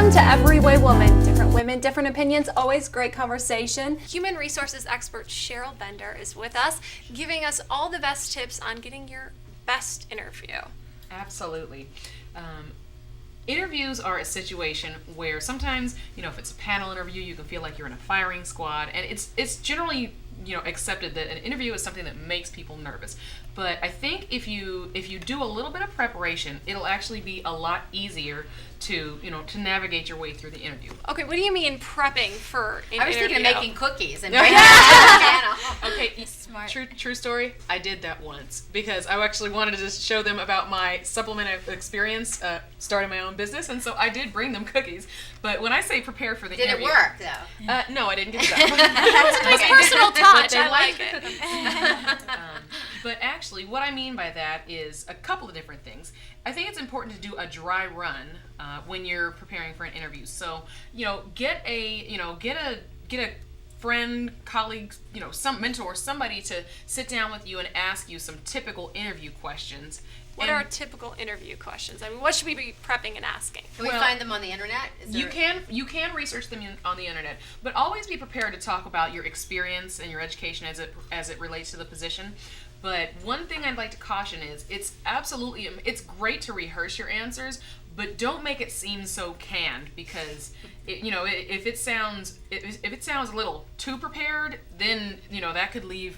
Welcome to Every Way Woman. Different women, different opinions, always great conversation. Human resources expert Cheryl Bender is with us, giving us all the best tips on getting your best interview. Absolutely. Interviews are a situation where sometimes, if it's a panel interview, you can feel like you're in a firing squad, and it's generally, accepted that an interview is something that makes people nervous. But I think if you do a little bit of preparation, it'll actually be a lot easier to navigate your way through the interview. Okay, what do you mean prepping for an interview? I was thinking of making cookies and Okay, smart. True story. I did that once because I actually wanted to just show them about my supplement experience starting my own business, and so I did bring them cookies. But when I say prepare for the interview, did it work though? No, I didn't get that. That's a nice personal touch. I like it. But actually, what I mean by that is a couple of different things. I think it's important to do a dry run when you're preparing for an interview. So, get a friend, colleague, some mentor, somebody to sit down with you and ask you some typical interview questions. What are typical interview questions? I mean, what should we be prepping and asking? Can we find them on the internet? You can research them on the internet, but always be prepared to talk about your experience and your education as it relates to the position. But one thing I'd like to caution is it's great to rehearse your answers, but don't make it seem so canned, because if it sounds a little too prepared, then that could leave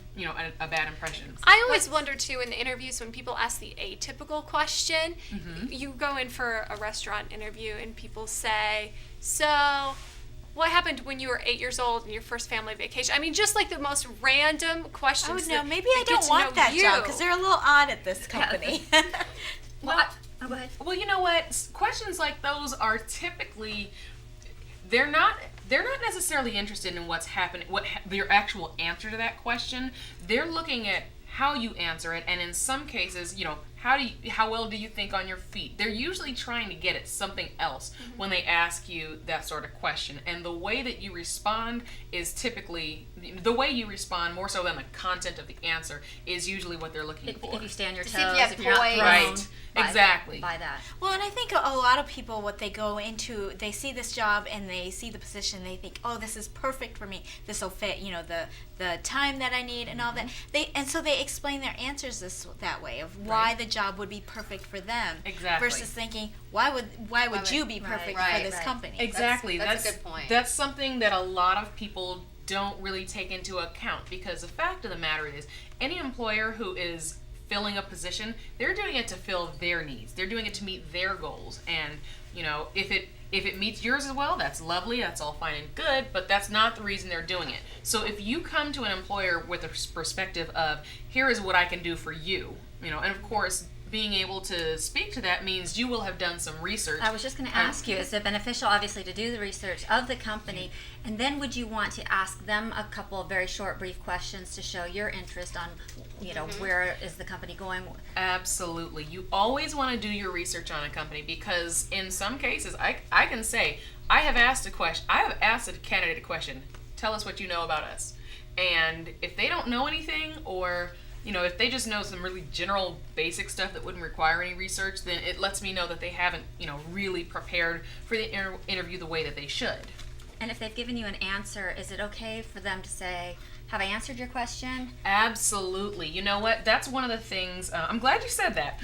a bad impression. I always wonder too in the interviews when people ask the atypical question. Mm-hmm. You go in for a restaurant interview and people say, "So, what happened when you were 8 years old in your first family vacation?" I mean, just like the most random questions. Oh no, maybe I don't want that job because they're a little odd at this company. Go ahead. Well, you know what? Questions like those are typically they're not necessarily interested in what's happening, your actual answer to that question. They're looking at how you answer it, and in some cases, how well do you think on your feet? They're usually trying to get at something else when they ask you that sort of question. And the way that you respond is typically, the way you respond more so than the content of the answer is usually what they're looking for. If you stay on your toes, if you're not thrown right. Exactly. by that. Well, and I think a lot of people, what they go into, they see this job and they see the position, they think, oh, this is perfect for me. This will fit, the time that I need and all that. So they explain their answers that way of why the job would be perfect for them. Exactly. Versus thinking, why would you be perfect for this company? Exactly. That's a good point. That's something that a lot of people don't really take into account, because the fact of the matter is, any employer who is filling a position, they're doing it to fill their needs. They're doing it to meet their goals. And, if it meets yours as well, that's lovely, that's all fine and good, but that's not the reason they're doing it. So if you come to an employer with a perspective of, here is what I can do for you, and of course, being able to speak to that means you will have done some research. I was just going to ask you, is it beneficial, obviously, to do the research of the company, and then would you want to ask them a couple of very short, brief questions to show your interest on, where is the company going? Absolutely. You always want to do your research on a company, because in some cases, I can say, I have asked a candidate a question, tell us what you know about us. And if they don't know anything, or if they just know some really general basic stuff that wouldn't require any research, then it lets me know that they haven't, really prepared for the interview the way that they should. And if they've given you an answer, is it okay for them to say, have I answered your question? Absolutely. You know what? That's one of the things, I'm glad you said that.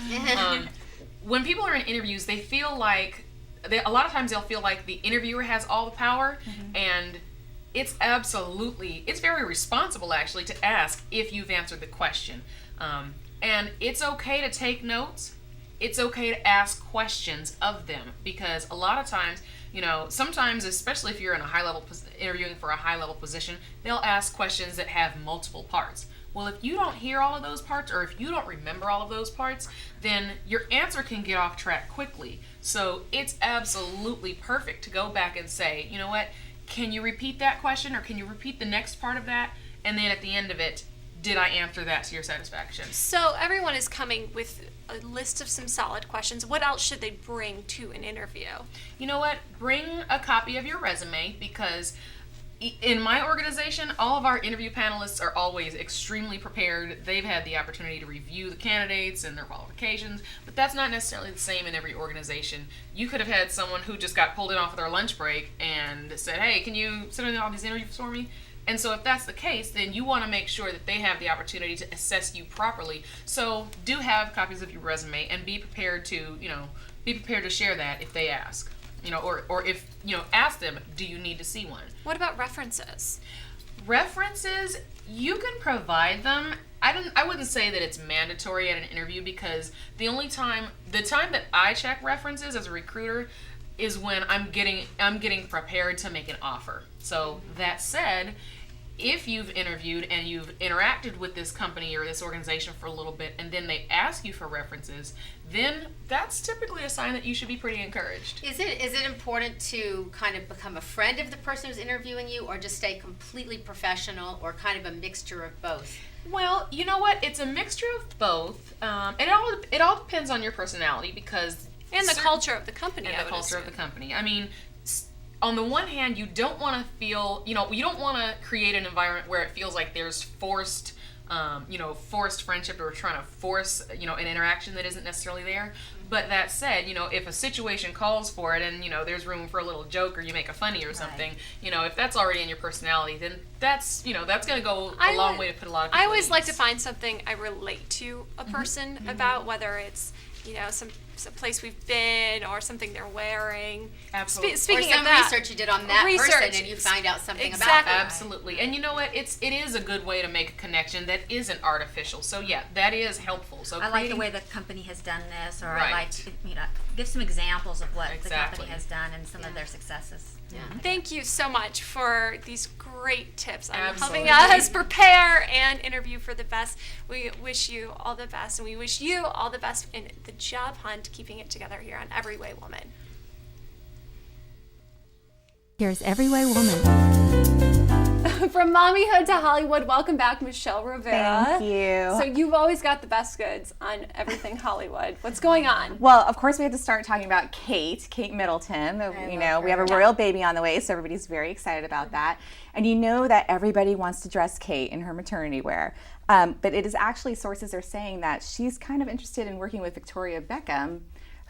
When people are in interviews, they feel like, a lot of times they'll feel like the interviewer has all the power, and it's very responsible actually to ask if you've answered the question. And it's okay to take notes. It's okay to ask questions of them, because a lot of times, sometimes, especially if you're in interviewing for a high-level position, they'll ask questions that have multiple parts. Well, if you don't hear all of those parts, or if you don't remember all of those parts, then your answer can get off track quickly. So it's absolutely perfect to go back and say, you know what, can you repeat that question, or can you repeat the next part of that? And then at the end of it, did I answer that to your satisfaction? So everyone is coming with a list of some solid questions. What else should they bring to an interview? You know what? Bring a copy of your resume, because In my organization, all of our interview panelists are always extremely prepared. They've had the opportunity to review the candidates and their qualifications, but that's not necessarily the same in every organization. You could have had someone who just got pulled in off of their lunch break and said, hey, can you sit in all these interviews for me? And so if that's the case, then you want to make sure that they have the opportunity to assess you properly. So do have copies of your resume and be prepared to, share that if they ask. Or if, ask them, do you need to see one? What about references? References, you can provide them. I wouldn't say that it's mandatory at an interview, because the time that I check references as a recruiter is when I'm getting prepared to make an offer. So that said, if you've interviewed and you've interacted with this company or this organization for a little bit and then they ask you for references, then that's typically a sign that you should be pretty encouraged. Is it important to kind of become a friend of the person who's interviewing you, or just stay completely professional, or kind of a mixture of both? Well, you know what? It's a mixture of both. It all depends on your personality, because And the culture of the company. And the culture of the company. I mean, on the one hand, you don't want to feel, you don't want to create an environment where it feels like there's forced friendship, or trying to force, an interaction that isn't necessarily there. But that said, if a situation calls for it and, there's room for a little joke or you make a funny or something, if that's already in your personality, then that's going to go a long way to put a lot of people I always at like to ease. find something I relate to a person about, whether it's, some place we've been or something they're wearing. Absolutely. Speaking or some of that, research you did on that person and you find out something about Exactly. them. Absolutely. And you know what? It is a good way to make a connection that isn't artificial. So yeah, that is helpful. So I like the way the company has done this, or I like, Right. give some examples of what the Exactly. company has done and some of their successes. Yeah. Thank you so much for these great tips on Absolutely. helping us prepare and interview for the best. We wish you all the best, and we wish you all the best in the job hunt, keeping it together here on Every Way Woman. Here's Every Way Woman. From mommyhood to Hollywood, welcome back, Michelle Rivera. Thank you. So you've always got the best goods on everything Hollywood. What's going on? Well, of course, we have to start talking about Kate Middleton. We have a royal baby on the way, so everybody's very excited about that. And you know that everybody wants to dress Kate in her maternity wear. But it is actually, sources are saying that she's kind of interested in working with Victoria Beckham,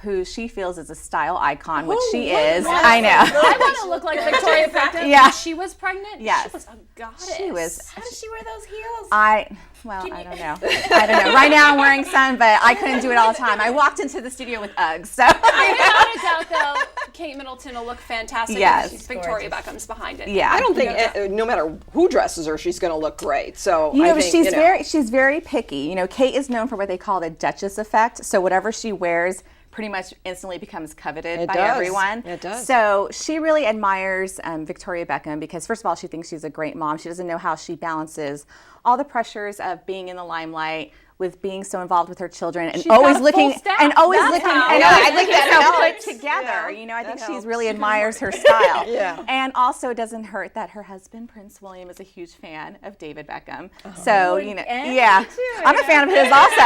who she feels is a style icon, which she is. I know. I want to look like Victoria Beckham. Yeah. When she was pregnant. Yes. She was a goddess. She was. How does she wear those heels? I don't know. Right now I'm wearing some, but I couldn't do it all the time. I walked into the studio with Uggs, so. Without a doubt, though, Kate Middleton will look fantastic. Yes. If Victoria Beckham's behind it. Yeah. I don't think no matter who dresses her, she's going to look great. So but she's very picky. Kate is known for what they call the Duchess effect. So whatever she wears pretty much instantly becomes coveted by everyone. It does. So she really admires Victoria Beckham because, first of all, she thinks she's a great mom. She doesn't know how she balances all the pressures of being in the limelight with being so involved with her children and She's always got a looking full staff. and always That's looking how. and Yeah, always I think looking that so helps. put together. Yeah, I think that she helps. really admires her style. Yeah. And also, it doesn't hurt that her husband Prince William is a huge fan of David Beckham. So yeah, I'm a fan of his also.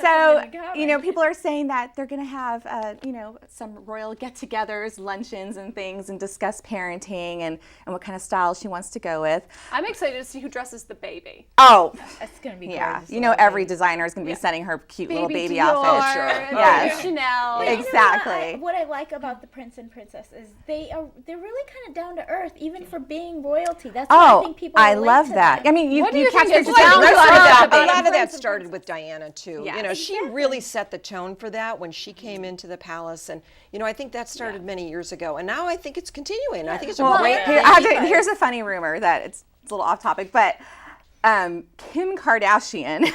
So people are saying that they're going to have some royal get-togethers, luncheons, and things, and discuss parenting and what kind of style she wants to go with. I'm excited to see who dresses the baby. Oh, That's gonna be yeah. gorgeous. Every designer is going to be sending her cute little baby Dior, outfit. and Yes. Chanel. Exactly. What I like about the prince and princess is they're really kind of down to earth, even for being royalty. That's why I think people I relate love to that. them. I mean, you do you catch think her is just down to a earth? lot A lot of that Prince and started with Diana too. Yes. She really set the tone for that when she came into the palace, and I think that started many years ago, and now I think it's continuing. I think it's a great. Here's a funny rumor that it's a little off topic, but Kim Kardashian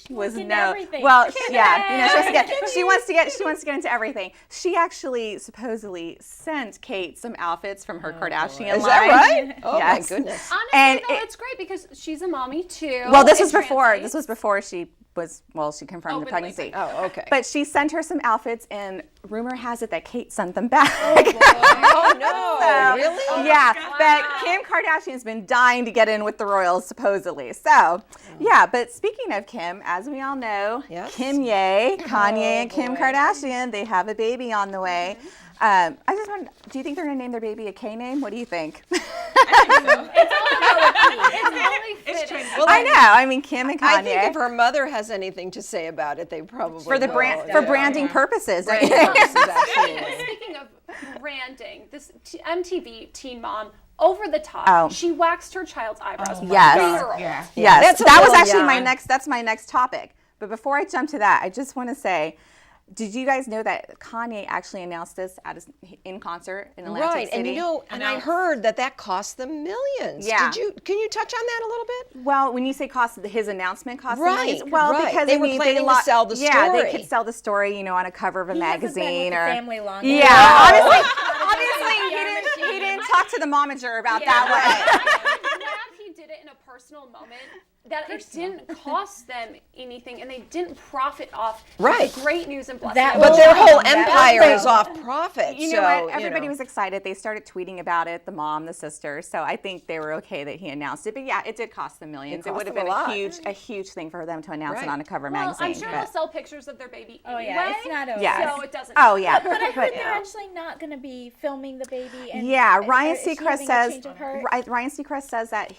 was everything? well, she wants to get into everything. She actually supposedly sent Kate some outfits from her Kardashian line. Is that right? Oh Yes. my goodness. Honestly, And though, it's great because she's a mommy too. Well, this was It before. translates. This was before she was. Well, she confirmed the with pregnancy. Oh, okay. But she sent her some outfits, and rumor has it that Kate sent them back. Oh no! Really? Yeah, but Kim Kardashian's been dying to get in with the royals, supposedly. So, yeah, but speaking of Kim, as we all know, Yes. Kanye and Kim Kardashian, they have a baby on the way. I just want. Do you think they're going to name their baby a K name? What do you think? It's fitting. Well, I know. I mean, Kim and Kanye. I think if her mother has anything to say about it, they probably for the will. brand for branding purposes. Branding purposes, absolutely. Speaking of branding, this MTV Teen Mom, over the top. Oh. She waxed her child's eyebrows. Yes. 3-year-old. Yeah. Yes, That's a that was little actually my young. next. That's my next topic. But before I jump to that, I just want to say, did you guys know that Kanye actually announced this in concert in Atlantic Right, City? and and I heard that cost them millions. Yeah. Can you touch on that a little bit? Well, when you say cost, his announcement cost them Right, millions. Well, right. because They I were mean, planning to lo- sell the Yeah, they story. could sell the story, on a cover of a He hasn't been magazine with or. the family long Yeah, enough. obviously he didn't talk to the momager about that way. I'm glad he did it in a personal moment. That it didn't cost them anything, and they didn't profit off Right. the great news and blessing. That of But was- their it. whole That empire was- is off profit. You know what? Everybody was excited. They started tweeting about it, the mom, the sister. So I think they were okay that he announced it. But yeah, it did cost them millions. It cost would have them been a lot. a huge thing for them to announce it Right. on a cover Well, magazine. I'm sure but- they'll sell pictures of their baby Oh anyway. yeah, it's not over. Yes. So it doesn't. Oh yeah. But I heard But- they're actually not going to be filming the baby. And Yeah, Ryan is she Seacrest having a says change of heart? Ryan Seacrest says that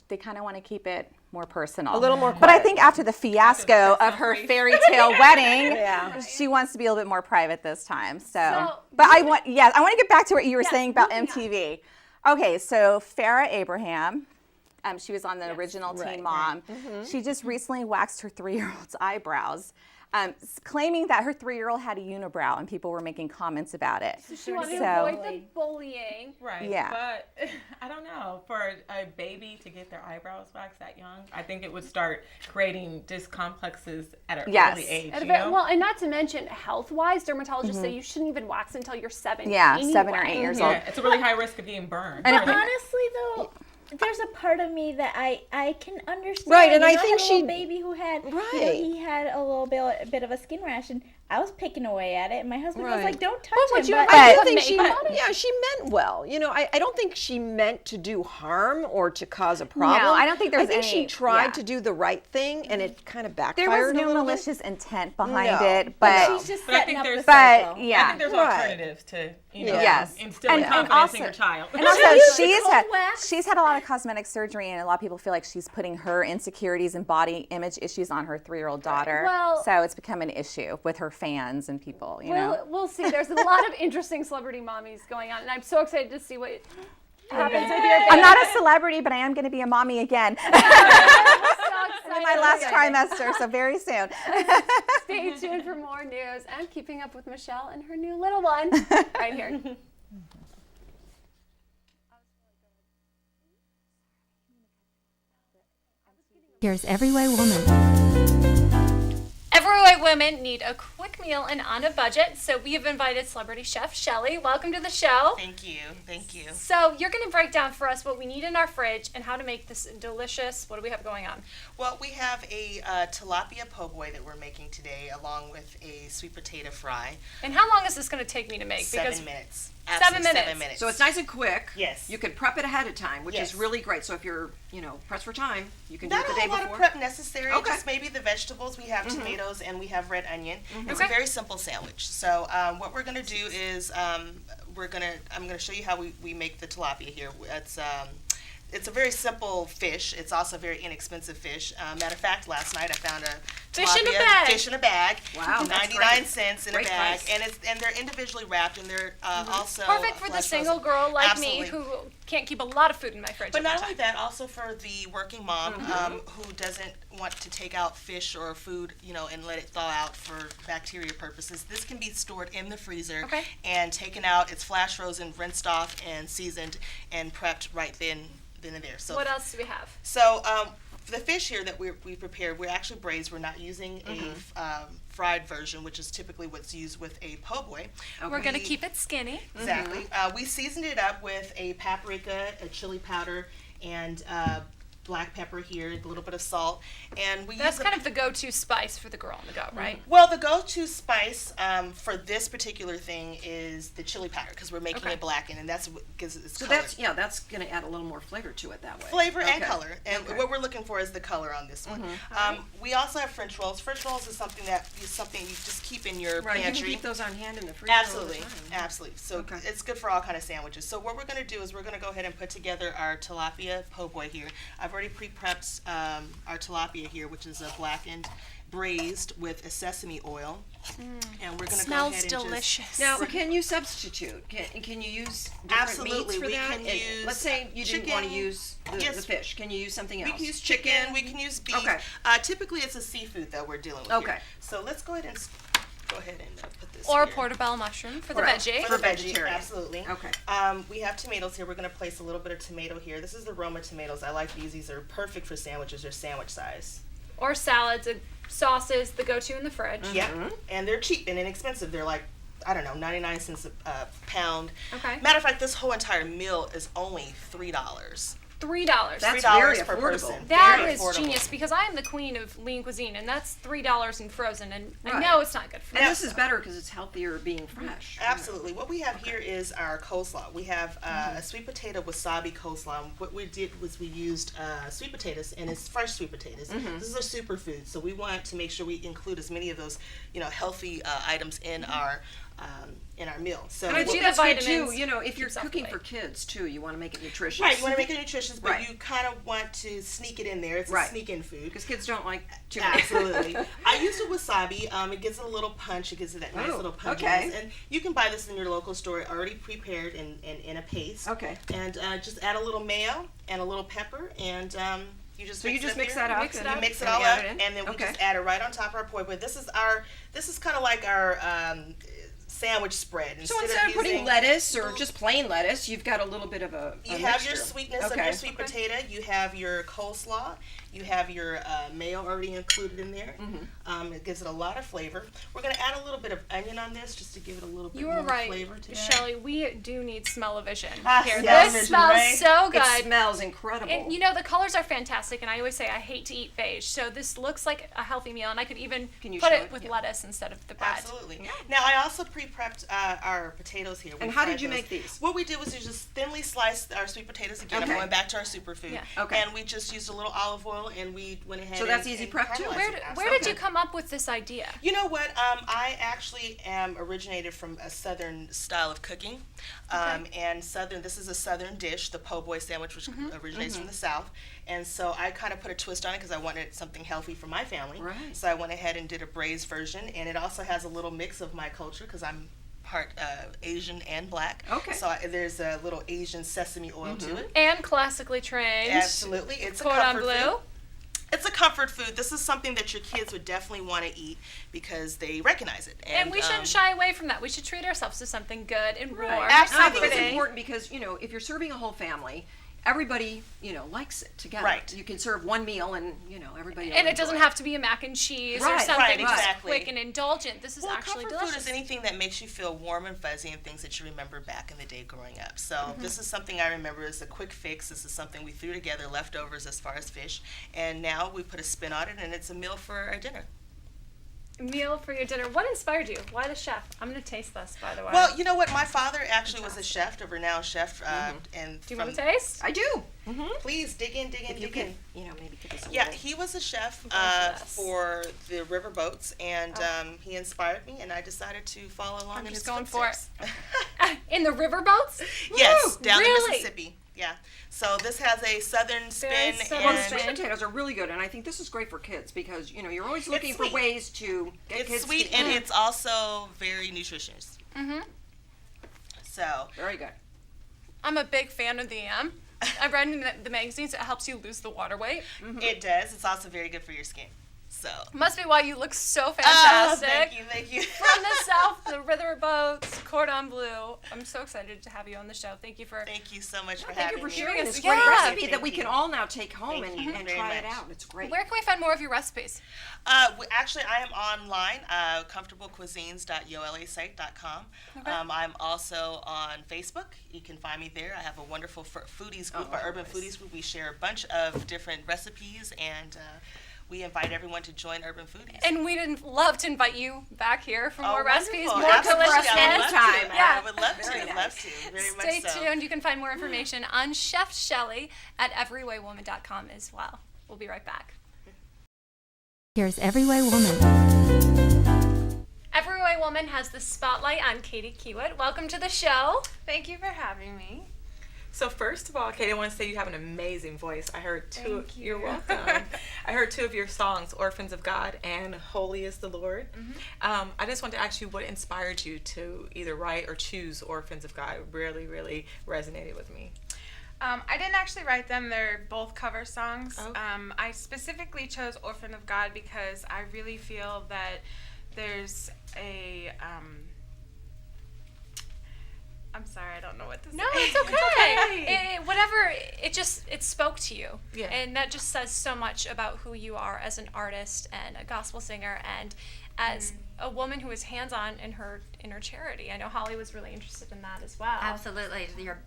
they kind of want to keep it more personal, A little more But I quiet. think after the fiasco of her fairy tale wedding, Yeah. she wants to be a little bit more private this time. So- But I want to get back to what you were saying about MTV. Okay, so Farrah Abraham. She was on the original Teen Mom. She just recently waxed her 3-year-old's eyebrows, claiming that her 3-year-old had a unibrow, and people were making comments about it. She wanted to avoid the bullying. Right. Yeah. But I don't know. For a baby to get their eyebrows waxed that young, I think it would start creating just complexes at an Yes. early age. At a You ve- know? well, and not to mention health-wise, dermatologists say you shouldn't even wax until you're 7. Yeah, anyway. 7 or 8 years old. Yeah, it's a really high risk of getting burned. And Really. Honestly, though, there's a part of me that I can understand. Right, and I had think a she- little baby who had Right. he had a little bit of a skin rash, and I was picking away at it, and my husband was Right. like, "Don't touch would him." you But have I But- do think she makeup? she meant well. I don't think she meant to do harm or to cause a problem. I don't think there was I think any- she tried yeah. to do the right thing, and it kind of backfired There was a no little bit. malicious intent behind No. it, but she's just But I setting think up the there's- cycle. but I yeah. think there's Right. alternatives to, Yes. instilling And confidence also- in your child. And also, use the she's cold had wax? she's had a lot of cosmetic surgery, and a lot of people feel like she's putting her insecurities and body image issues on her 3-year-old daughter. Well- So it's become an issue with her fans and people. You know. We'll see. There's a lot of interesting celebrity mommies going on, and I'm so excited to see what happens with your baby. I'm not a celebrity, but I am going to be a mommy again I'm so excited. in my last trimester, so very soon. Stay tuned for more news and keeping up with Michelle and her new little one right here. Here's Everyway Woman. Everyway women need a quick meal and on a budget, so we have invited celebrity chef Shelly. Welcome to the show. Thank you. Thank you. So you're going to break down for us what we need in our fridge and how to make this delicious. What do we have going on? Well, we have a tilapia po' boy that we're making today, along with a sweet potato fry. And how long is this going to take me to make? 7 minutes. 7 Absolutely minutes. 7 minutes. So it's nice and quick. Yes. You can prep it ahead of time, which Yes. is really great. So if you're, pressed for time, you can not do it a the day whole lot before. of prep necessary. Okay. Just maybe the vegetables. We have tomatoes and we have red onion. It's Okay. a very simple sandwich. So what we're gonna do is I'm gonna show you how we make the tilapia here. It's a very simple fish. It's also a very inexpensive fish. Matter of fact, last night I found a Fish in a tilapia bag. fish in a bag. Wow, that's 99 great. cents in Great a bag, price. and they're individually wrapped, and they're also Perfect for the flash single frozen. girl like Absolutely. me who can't keep a lot of food in my fridge. But at not one only time. that, also for the working mom who doesn't want to take out fish or food, and let it thaw out for bacteria purposes. This can be stored in the freezer Okay. and taken out. It's flash frozen, rinsed off, and seasoned and prepped right then and there. So What else do we have? So the fish here that we prepared, we're actually braised. We're not using a fried version, which is typically what's used with a po' boy. We're going to keep it skinny. Exactly. We seasoned it up with a paprika, a chili powder, and black pepper here, a little bit of salt, and we That's use kind of the go-to spice for the girl on the go, right? well, the go-to spice for this particular thing is the chili powder because we're making it blackened, and that's what gives it its So color. that's going to add a little more flavor to it that way. Flavor and Okay. color, and what we're looking for is the color on this one. We also have French rolls. French rolls is something you just keep in your Right, you can pantry. keep those on hand in the freezer all the Absolutely, time. absolutely. So Okay. it's good for all kind of sandwiches. So what we're going to do is we're going to go ahead and put together our tilapia po' boy here. I've already pre-prepped our tilapia here, which is a blackened, braised with a sesame oil, and we're going to go Smells ahead and delicious. Now, can you substitute? Can you use different Absolutely, meats for we that? can And use let's say you didn't want to chicken. use the Yes. fish. Can you use something else? We can use chicken. We can use beef. Okay. Typically, it's a seafood that we're dealing with. Okay. Here. So let's go ahead and put this. Or a here. portobello mushroom for the Right. veggie. For the veggie, vegetarian. absolutely. Okay. We have tomatoes here. We're going to place a little bit of tomato here. This is the Roma tomatoes. I like these. These are perfect for sandwiches. They're sandwich size. Or salads, sauces, the go-to in the fridge. Yeah, and they're cheap and inexpensive. They're like, I don't know, 99 cents a pound. Okay. Matter of fact, this whole entire meal is only $3. $3. That's $3 very per affordable. person. That Very is affordable. genius because I am the queen of lean cuisine, and that's $3 in frozen, and I Right. know it's not good for And you. this is better because it's healthier being fresh. Absolutely. What we have here is our coleslaw. We have a sweet potato wasabi coleslaw. And what we did was we used sweet potatoes, and it's fresh sweet potatoes. This is a superfood, so we want to make sure we include as many of those, healthy items in our meal. So And I Gives think you that's the good too. vitamins, You know, if you're keeps off the cooking weight. for kids too, you want to make it nutritious. right, you want to make it nutritious, but Right. you kind of want to sneak it in there. It's Right. a sneak-in food. Because kids don't like too much. Absolutely. I used a wasabi. It gives it a little punch. It gives it that nice Oh, little punch. okay. And you can buy this in your local store already prepared in a paste. Okay. And just add a little mayo and a little pepper, and you just So you just up mix here. that up. Mix it and up. You mix it and all add up, it in? and then we Okay. just add it right on top of our poi poi. This is kind of like our sandwich spread. So instead of putting using- lettuce or just plain lettuce, you've got a little bit of a You have your mixture. sweetness of Okay. your sweet potato. You have your coleslaw. You have your mayo already included in there. It gives it a lot of flavor. We're going to add a little bit of onion on this just to give it a little bit You more were right, flavor to that. Shelly. We do need smell-o-vision Ah, here. smell-o-vision, This smells right? so It good. smells incredible. And the colors are fantastic, and I always say I hate to eat beige, so this looks like a healthy meal, and I could even Can you put show it it? with Yeah. lettuce instead of the bread. Absolutely. Now, I also pre-prepped our potatoes here. We And how did fried you those. make these? What we did was we just thinly sliced our sweet potatoes. Again, Okay. I'm going back to our superfood. Yeah. Okay. And we just used a little olive oil, and we went ahead So that's and easy and prep too? caramelized Where it. did Absolutely. you come up with this idea? You know what? I actually am originated from a southern style of cooking, and southern. This is a southern dish, the po' boy sandwich, which originates from the South. And so I kind of put a twist on it because I wanted something healthy for my family. Right. So I went ahead and did a braised version, and it also has a little mix of my culture because I'm part Asian and black. Okay. So there's a little Asian sesame oil to it. And classically trained. Absolutely, it's a Cordon comfort bleu. food. It's a comfort food. This is something that your kids would definitely want to eat because they recognize it. And we shouldn't shy away from that. We should treat ourselves to something good and warm. And I think it's comforting. important because, if you're serving a whole family, everybody, likes it together. Right. You can serve one meal and, everybody And will it doesn't enjoy have to be a mac and cheese or Right, something right, just exactly. quick and indulgent. This is Well, actually comfort delicious. food is anything that makes you feel warm and fuzzy and things that you remember back in the day growing up. So this is something I remember as a quick fix. This is something we threw together, leftovers as far as fish, and now we put a spin on it, and it's a meal for our dinner. Meal for your dinner. What inspired you? Why the chef? I'm going to taste this, by the way. Well, you know what? My father actually was a chef, a renowned chef, and do you want to taste? I do. Please dig in. If you can, maybe give us a Yeah, little. he was a chef going for this. for the river boats, and he inspired me, and I decided to follow along I'm in just his going for it. footsteps. In the riverboats? Yes, down in Really? Mississippi. Yeah. So this has a southern spin, southern Well, the and sweet potatoes are really good, and I think this is great for kids because, you're always looking for sweet. ways to get it's kids sweet, to and eat. it's also very nutritious. So Very good. I'm a big fan of the I read in the magazines it helps you lose the water weight. it does. It's also very good for your skin. So. Must be why you look so Oh, fantastic. thank you. From the South, the river boats, cordon bleu. I'm so excited to have you on the show. Thank you for. Thank you so much for Thank having you for me. sharing this Yeah. great recipe Thank that we you. can all now take home Thank and you very try it much. out. It's great. Where can we find more of your recipes? Actually, I am online, comfortablecuisines.yolasite.com. Okay. I'm also on Facebook. You can find me there. I have a wonderful foodies group, our urban foodies group. We share a bunch of different recipes, and we invite everyone to join Urban Foodies. And we'd love to invite you back here for more recipes, wonderful. more Absolutely. delicious I would love to. Yeah. I would love Very to. nice. Love to. Very Stay much so. tuned. You can find more information on Chef Shelly at everywaywoman.com as well. We'll be right back. Here's Everyway Woman. Everyway Woman has the spotlight on Katie Kiewit. Welcome to the show. Thank you for having me. So first of all, Katie, I want to say you have an amazing voice. I heard two. Thank you. You're welcome. I heard two of your songs, "Orphans of God" and "Holy is the Lord." I just want to ask you what inspired you to either write or choose "Orphans of God." It really, really resonated with me. I didn't actually write them. They're both cover songs. Oh. I specifically chose "Orphan of God" because I really feel that there's a I'm sorry, I don't know what to say. No, it's okay. It spoke to you. Yeah. And that just says so much about who you are as an artist and a gospel singer and as a woman who is hands-on in her charity. I know Holli was really interested in that as well. Absolutely. Your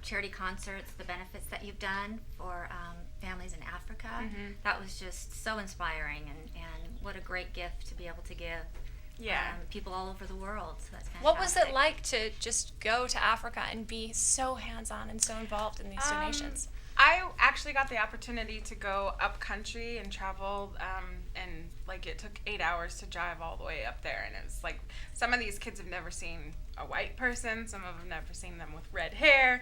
charity concerts, the benefits that you've done for families in Africa, that was just so inspiring, and what a great gift to be able to give people all over the world. So that's fantastic. What was it like to just go to Africa and be so hands-on and so involved in these donations? I actually got the opportunity to go up country and travel, and it took 8 hours to drive all the way up there, and it was like some of these kids have never seen a white person, some of them have never seen them with red hair,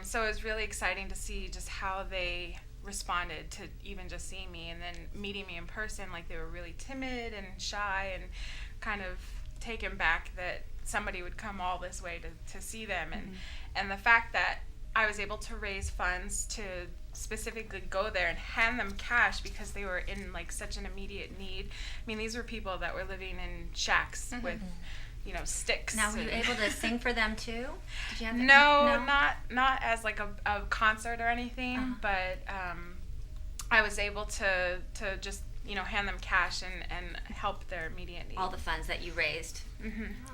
so it was really exciting to see just how they responded to even just seeing me, and then meeting me in person, like they were really timid and shy and kind of taken back that somebody would come all this way to see them, and the fact that I was able to raise funds to specifically go there and hand them cash because they were in such an immediate need. I mean, these were people that were living in shacks with, sticks. Now, were you able to sing for them too? Did you have No, not as a concert or anything, but I was able to just hand them cash and help their immediate needs. All the funds that you raised.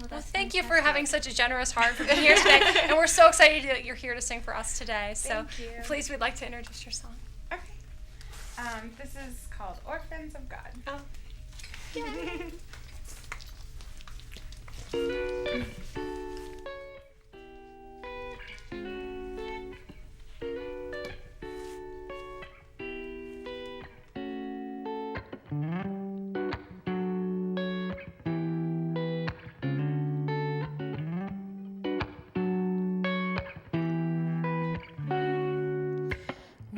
Well, thank you for having such a generous heart for being here today, and we're so excited that you're here to sing for us today. So Thank you. please, we'd like to introduce your song. Okay. This is called "Orphans of God." Oh.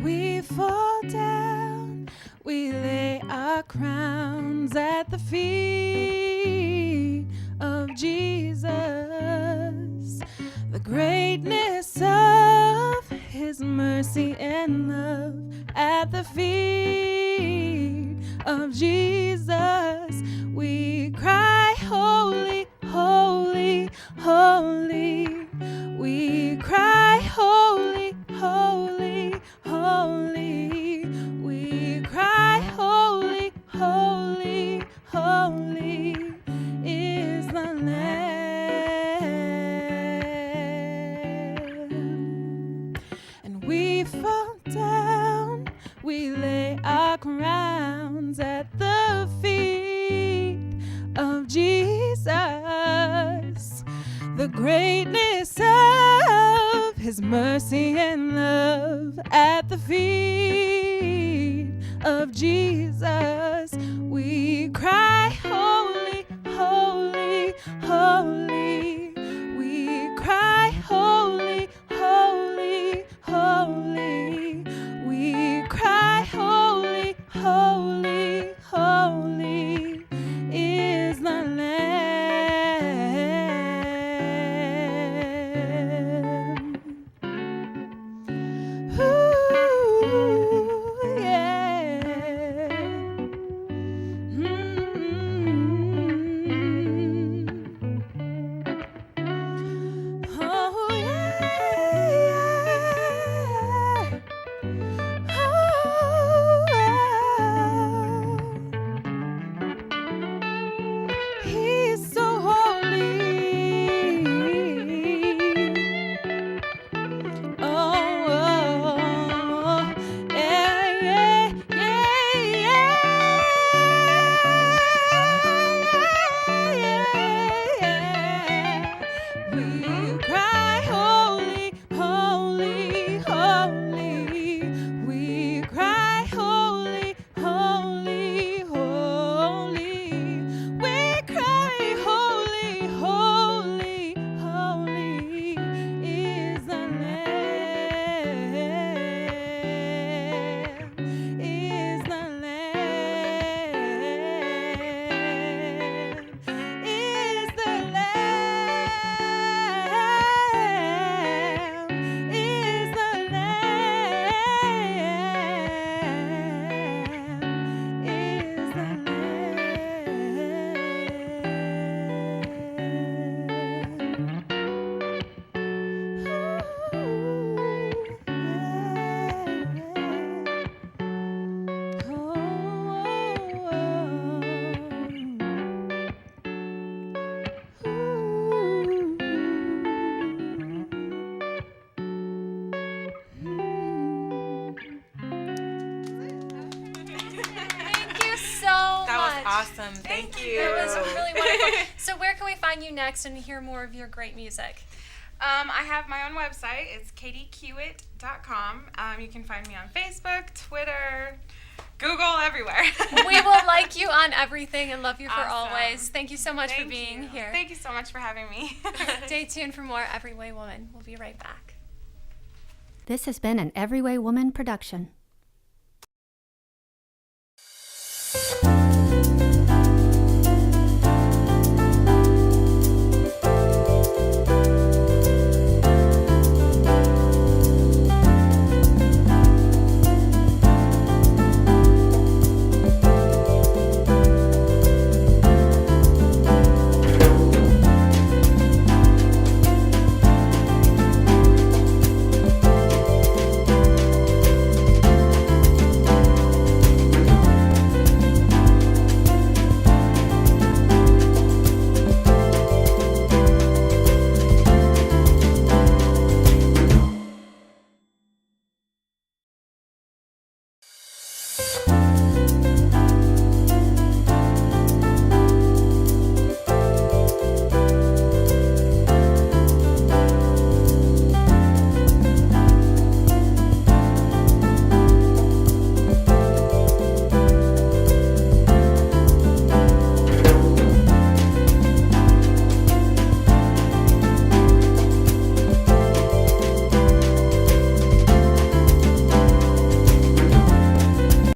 We fall down, we lay our crowns at the feet of Jesus. The greatness of his mercy and love at the feet of Jesus. We cry, holy, holy, holy. We cry, holy, holy, holy. We cry, holy, holy, holy is the Lamb. And we fall down, we lay our crowns at the feet of Jesus. The greatness of his mercy and love at the feet of Jesus. We cry, holy, holy, holy. We cry, holy, holy, holy. We cry, holy, holy, holy is the Lamb. Ooh, yeah. Awesome. Thank you. That was really wonderful. So where can we find you next and hear more of your great music? I have my own website. It's katiekiewit.com. You can find me on Facebook, Twitter, Google, everywhere. We will like you on everything and love you for Awesome. always. Thank you so much Thank for being you. here. Thank you so much for having me. Stay tuned for more Every Way Woman. We'll be right back. This has been an Every Way Woman production.